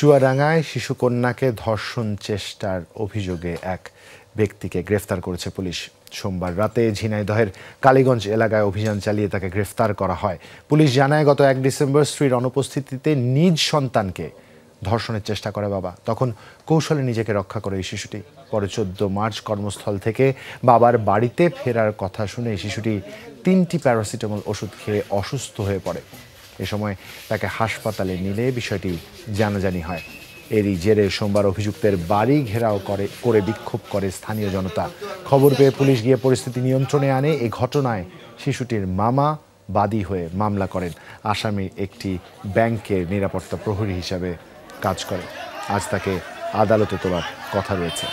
চুয়াডাঙ্গায় শিশুকন্যাকে ধর্ষণ চেষ্টার অভিযোগে এক ব্যক্তিকে গ্রেফতার করেছে পুলিশ। সোমবার রাতে ঝিনাইদহের কালীগঞ্জ এলাকায় অভিযান চালিয়ে তাকে গ্রেফতার করা হয়। পুলিশ জানায়, গত 1 ডিসেম্বর স্ত্রীর অনুপস্থিতিতে নিজ সন্তানকে ধর্ষণের চেষ্টা করে বাবা। তখন কৌশলে নিজেকে রক্ষা করে এই শিশুটি। পরে 14 মার্চ কর্মস্থল থেকে বাবার বাড়িতে ফেরার কথা শুনে শিশুটি 3টি প্যারাসিটামল ওষুধ খেয়ে অসুস্থ হয়ে পড়ে। এ সময় তাকে হাসপাতালে নিলে বিষয়টি জানাজানি হয়। এরই জেরে সোমবার অভিযুক্তের বাড়ি ঘেরাও করে বিক্ষোভ করে স্থানীয় জনতা। খবর পেয়ে পুলিশ গিয়ে পরিস্থিতি নিয়ন্ত্রণে আনে। এই ঘটনায় শিশুটির মামা বাদী হয়ে মামলা করেন। আসামি একটি ব্যাংকের নিরাপত্তা প্রহরী হিসাবে কাজ করে। আজ তাকে আদালতে তোলার কথা রয়েছে।